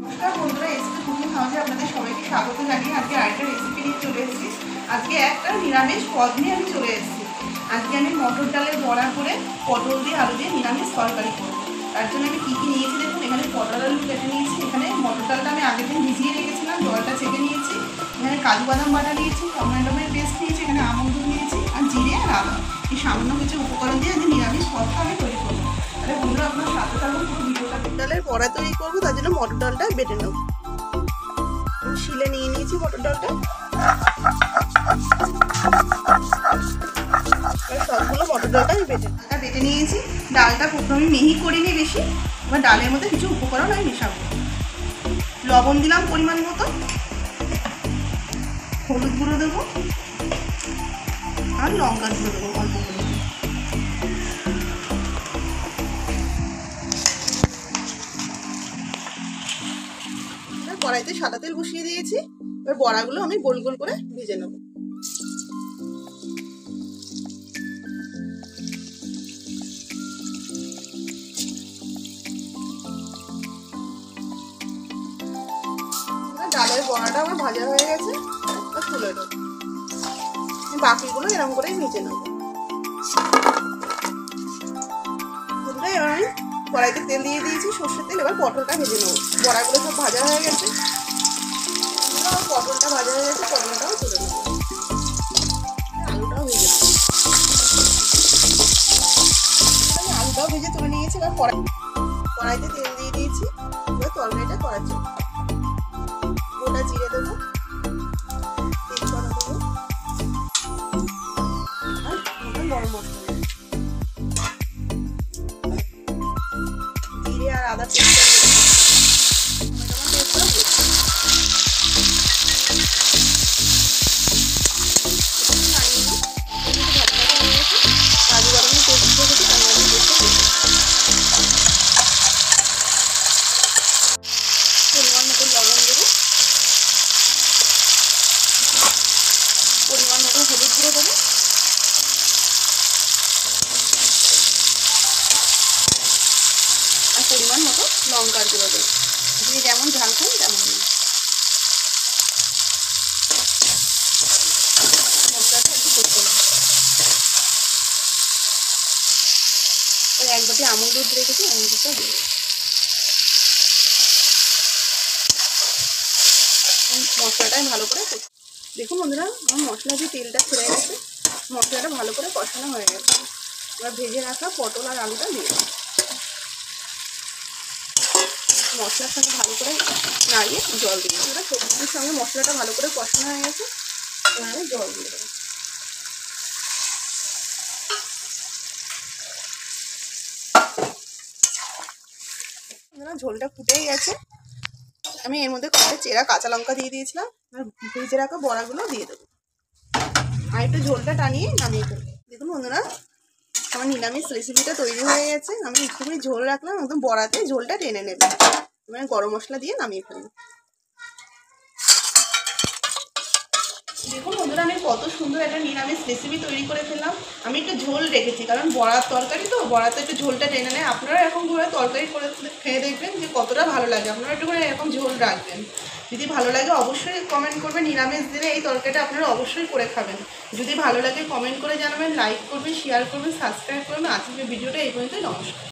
নমস্কার বন্ধুরা, SP cooking হাউসে আপনাদের সবাইকে স্বাগত জানিয়ে আজকে আরেকটা রেসিপি নিয়ে চলে এসেছি। আজকে একটা নিরামিষ পদ নিয়ে আমি চলে এসেছি। আজকে আমি মটর ডালের বড়া করে পটল দিয়ে আলু দিয়ে নিরামিষ তরকারি করব। তার জন্য আমি কী কী নিয়েছি দেখুন। এখানে পটল আলু কেটে নিয়েছি, এখানে মটর ডালটা আমি আগের দিন ভিজিয়ে রেখেছিলাম, জলটা ছেঁকে নিয়েছি, এখানে কাজু বাদাম বাটা নিয়েছি, টমেটোমের পেস্ট নিয়েছি, এখানে আমন্ড নিয়েছি আর জিরে আর আদা। এই সামান্য কিছু উপকরণ দিয়ে আজকে নিরামিষ পদটা আমি তৈরি করবো। তাহলে বন্ধুরা আপনার সাথে থাকুন পুরো ভিডিওটা। ডালের বড়া তৈরি করবো, তার জন্য মটর ডালটা বেটে নেব। শিলে নিয়ে নিয়েছি মটর ডালটা, সবগুলো মটর ডালটা আমি বেটে নিয়েছি। ডালটা প্রথমে মিহি করিনি বেশি। এবার ডালের মধ্যে কিছু উপকরণ আমি মেশাবো। লবণ দিলাম পরিমাণ মতো, হলুদ গুঁড়ো দেবো আর লঙ্কা গুঁড়ো দেবো অল্প করে। কড়াইতে সাদা তেল বসিয়ে দিয়েছি। এবার বড়াগুলো আমি গোল গোল করে ভেজে নেব। ডালের বড়াটা আমার ভাজা হয়ে গেছে, তুলে নেব। বাকিগুলো এরকম করেই ভেজে নেব। এবার আমি কড়াইতে তেল দিয়ে দিয়েছি, সর্ষের তেল। এবার পটলটা ভেজে নেব। বড়াগুলো সব ভাজা হয়ে গেছে, পটলটা ভাজা হয়ে গেছে, পটলটাও তুলে নেব। আলুটাও ভেজে নেব। আলুটাও ভেজে তুলে নিয়েছি। এবার কড়াইতে তেল দিয়ে দিয়েছি। এবার তরকারিটা করার জন্য গোটা জিরে দেবো, তেজপাতা দেবো আর গরম মশলা দেবো, জিরে আর আদা পেস্টটা দেবো, পরিমাণ মতো হলুদ গুঁড়ো দেবো, আর পরিমাণ মতো লঙ্কার গুঁড়ো দেবো। দিয়ে যেমন ঝাল খান তেমন মশলাটা একটু করতে হবে। এক বাটি আমুল দুধ রেখেছি, আমুল দুধটা দিয়ে মশলাটাই ভালো করে। দেখুন বন্ধুরা, আমার মশলা দিয়ে তেলটা ছেড়ে গেছে, মশলাটা ভালো করে কষানো হয়ে গেছে। এবার ভেজে রাখা পটল আর আলুটা দিয়ে মশলার সাথে ভালো করে নাড়িয়ে জল দিয়ে দেবো। এবার সবজির সঙ্গে মশলাটা ভালো করে কষানো হয়ে গেছে, এবার জল দিয়ে দেবো। ঝোলটা ফুটেই গেছে। আমি এর মধ্যে কয়েকটা চেরা কাঁচা লঙ্কা দিয়ে দিয়েছিলাম, আর ভেজে রাখা বড়াগুলো দিয়ে দেবো। আর একটু ঝোলটা টানিয়ে নামিয়ে দেবো। দেখুন বন্ধুরা, আমার নিরামিষ রেসিপিটা তৈরি হয়ে গেছে। আমি একটুখানি ঝোল রাখলাম, একদম বড়াতে ঝোলটা টেনে নেবে। এবার গরম মশলা দিয়ে নামিয়ে ফেলবো। দেখুন বন্ধুরা, আমি কত সুন্দর একটা নিরামিষ রেসিপি তৈরি করে ফেললাম। আমি একটু ঝোল রেখেছি, কারণ বড়ার তরকারি তো, বড়াতে একটু ঝোলটা টেনে নেয়। আপনারা এরকম করে তরকারি করে খেয়ে দেখবেন যে কতটা ভালো লাগে। আপনারা একটু করে এরকম ঝোল রাখবেন। যদি ভালো লাগে অবশ্যই কমেন্ট করবেন। নিরামিষ দিনে এই তরকারিটা আপনারা অবশ্যই করে খাবেন। যদি ভালো লাগে কমেন্ট করে জানাবেন, লাইক করবেন, শেয়ার করবেন, সাবস্ক্রাইব করবেন। আজকের ভিডিওটা এই পর্যন্তই। নমস্কার।